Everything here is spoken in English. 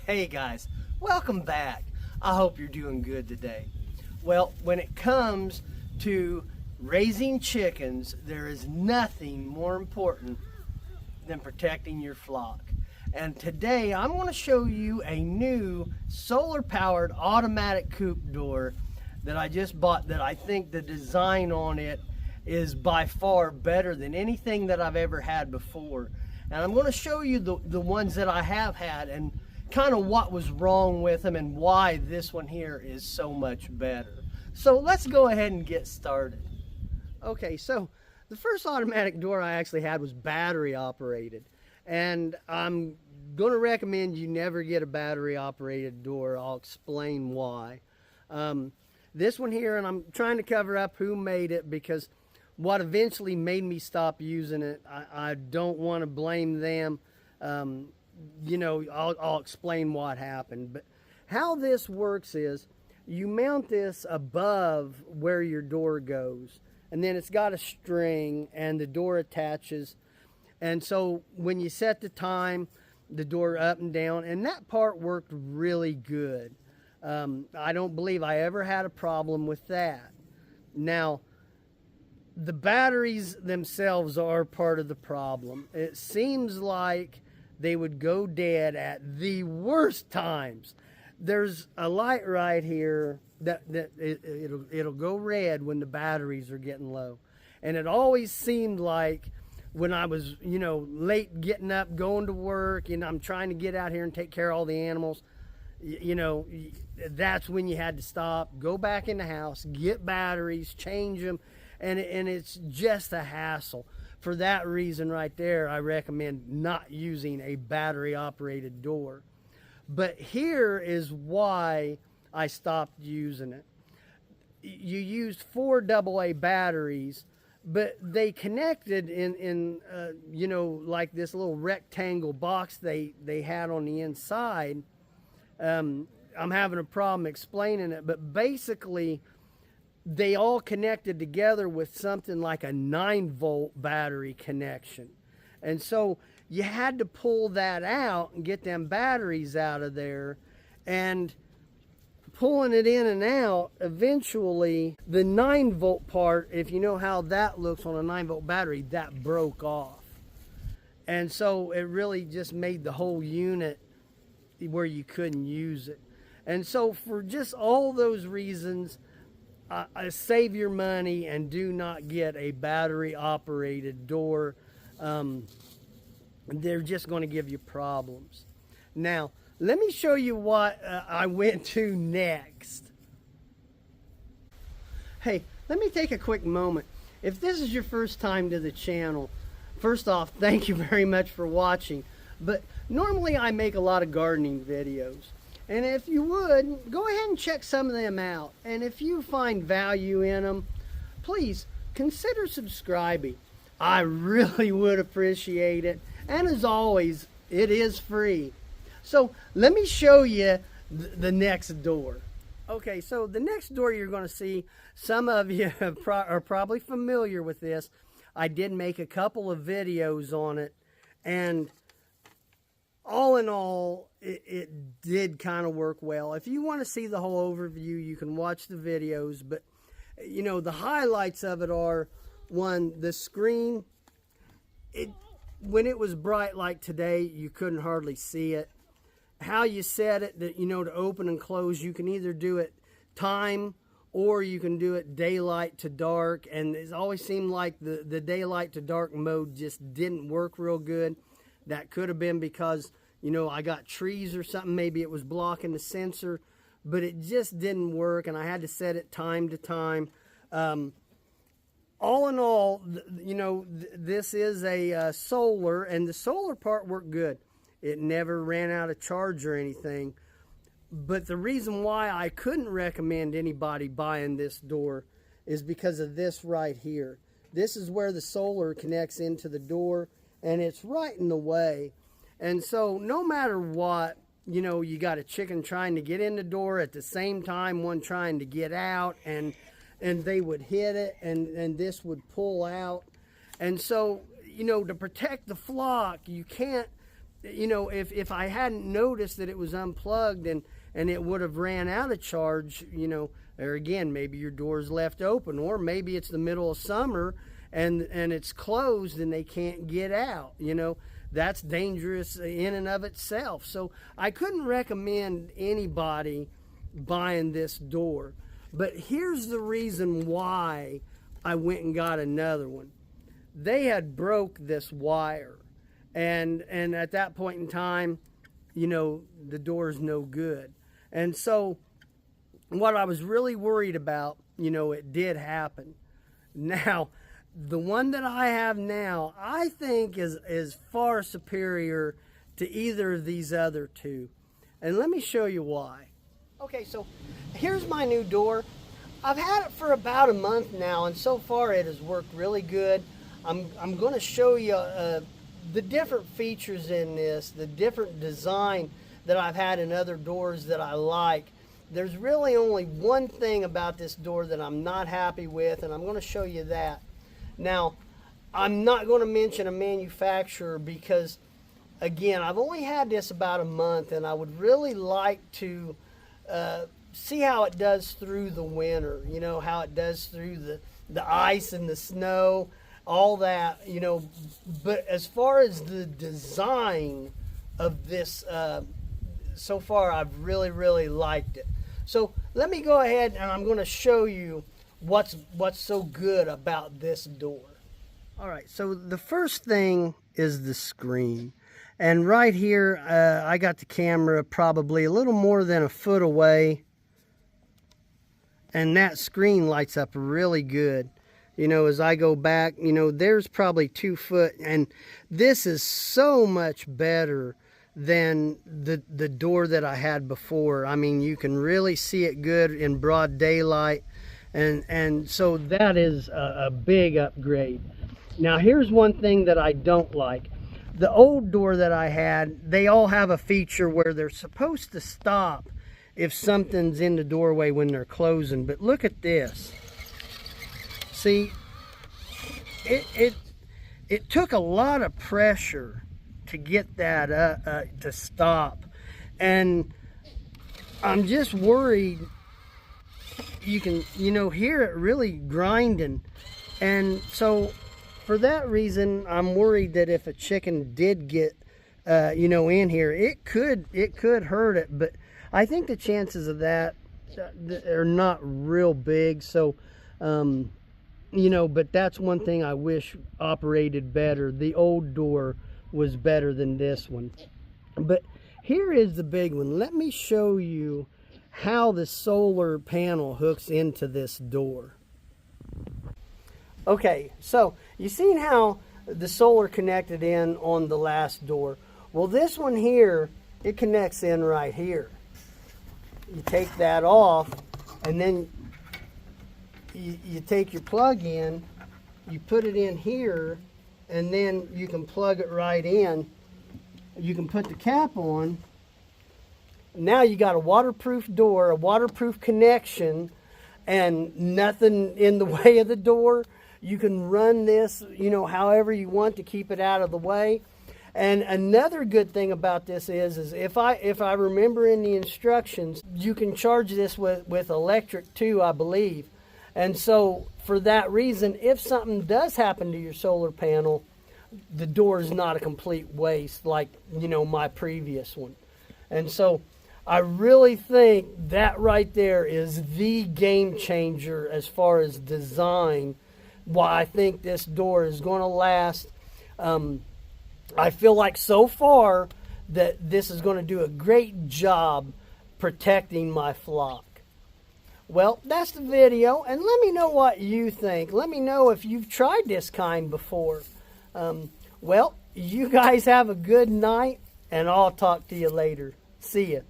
Hey guys, welcome back. I hope you're doing good today. Well, when it comes to raising chickens, there is nothing more important than protecting your flock. And today I'm going to show you a new solar powered automatic coop door that I just bought, that I think the design on it is by far better than anything that I've ever had before. And I'm going to show you the ones that I have had and kind of what was wrong with them and why this one here is so much better. So let's go ahead and get started. Okay, so the first automatic door I actually had was battery operated, and I'm going to recommend you never get a battery operated door. I'll explain why. This one here, and I'm trying to cover up who made it, because what eventually made me stop using it, I don't want to blame them. You know, I'll explain what happened. But how this works is you mount this above where your door goes, and then it's got a string and the door attaches. And so when you set the time, the door up and down, and that part worked really good. I don't believe I ever had a problem with that. Now, the batteries themselves are part of the problem. It seems like they would go dead at the worst times. There's a light right here that it'll go red when the batteries are getting low. And it always seemed like when I was, you know, late getting up, going to work, and I'm trying to get out here and take care of all the animals, you know, that's when you had to stop, go back in the house, get batteries, change them, and it's just a hassle. For that reason right there, I recommend not using a battery operated door. But here is why I stopped using it. You used 4 AA batteries, but they connected in you know, like this little rectangle box they had on the inside. I'm having a problem explaining it, but basically they all connected together with something like a 9-volt battery connection. And so you had to pull that out and get them batteries out of there, and pulling it in and out, eventually the 9-volt part, if you know how that looks on a 9-volt battery, that broke off. And so it really just made the whole unit where you couldn't use it. And so for just all those reasons, save your money and do not get a battery operated door. They're just going to give you problems. Now, let me show you what I went to next. Hey, let me take a quick moment. If this is your first time to the channel, first off, thank you very much for watching. But normally I make a lot of gardening videos. And if you would, go ahead and check some of them out. And if you find value in them, please consider subscribing. I really would appreciate it. And as always, it is free. So let me show you the next door. Okay, so the next door you're going to see, some of you are probably familiar with this. I did make a couple of videos on it, and all in all, it did kind of work well. If you want to see the whole overview, you can watch the videos. But, you know, the highlights of it are, one, the screen. When it was bright like today, you couldn't hardly see it. How you set it, that, you know, to open and close, you can either do it time or you can do it daylight to dark. And it always seemed like the daylight to dark mode just didn't work real good. That could have been because, you know, I got trees or something. Maybe it was blocking the sensor, but it just didn't work, and I had to set it time to time. All in all, you know, this is a solar, and the solar part worked good. It never ran out of charge or anything. But the reason why I couldn't recommend anybody buying this door is because of this right here. This is where the solar connects into the door, and it's right in the way. And so no matter what, you know, you got a chicken trying to get in the door at the same time, one trying to get out, and they would hit it, and this would pull out. And so, you know, to protect the flock, you can't you know, if I hadn't noticed that it was unplugged and it would have ran out of charge, you know, or again, maybe your door's left open, or maybe it's the middle of summer and it's closed and they can't get out, you know, that's dangerous in and of itself. So I couldn't recommend anybody buying this door. But here's the reason why I went and got another one. They had broke this wire, and at that point in time, you know, the door's no good. And so what I was really worried about, you know, it did happen. Now, the one that I have now, I think is far superior to either of these other two. And let me show you why. Okay, so here's my new door. I've had it for about a month now, and so far it has worked really good. I'm going to show you the different features in this, the different design that I've had in other doors that I like. There's really only one thing about this door that I'm not happy with, and I'm going to show you that. Now, I'm not going to mention a manufacturer because, again, I've only had this about a month, and I would really like to see how it does through the winter, you know, how it does through the ice and the snow, all that, you know. But as far as the design of this, so far I've really liked it. So let me go ahead and I'm going to show you what's so good about this door. All right, so the first thing is the screen. And right here, I got the camera probably a little more than a foot away. And that screen lights up really good. You know, as I go back, you know, there's probably 2 foot. And this is so much better than the door that I had before. I mean, you can really see it good in broad daylight. And so that is a big upgrade. Now, here's one thing that I don't like. The old door that I had, they all have a feature where they're supposed to stop if something's in the doorway when they're closing. But look at this. See, it took a lot of pressure to get that to stop. And I'm just worried you can, you know, hear it really grinding. And so for that reason, I'm worried that if a chicken did get, you know, in here, it could hurt it. But I think the chances of that are not real big. So, you know, but that's one thing I wish operated better. The old door was better than this one. But here is the big one. Let me show you how the solar panel hooks into this door. Okay, so you seen how the solar connected in on the last door. Well, this one here, it connects in right here. You take that off, and then you take your plug in, you put it in here, and then you can plug it right in. You can put the cap on. Now you got a waterproof door, a waterproof connection, and nothing in the way of the door. You can run this, you know, however you want to keep it out of the way. And another good thing about this is if I remember in the instructions, you can charge this with electric too, I believe. And so for that reason, if something does happen to your solar panel, the door is not a complete waste like, you know, my previous one. And so I really think that right there is the game changer as far as design. Why I think this door is going to last. I feel like so far that this is going to do a great job protecting my flock. Well, that's the video, and let me know what you think. Let me know if you've tried this kind before. Well, you guys have a good night, and I'll talk to you later. See ya.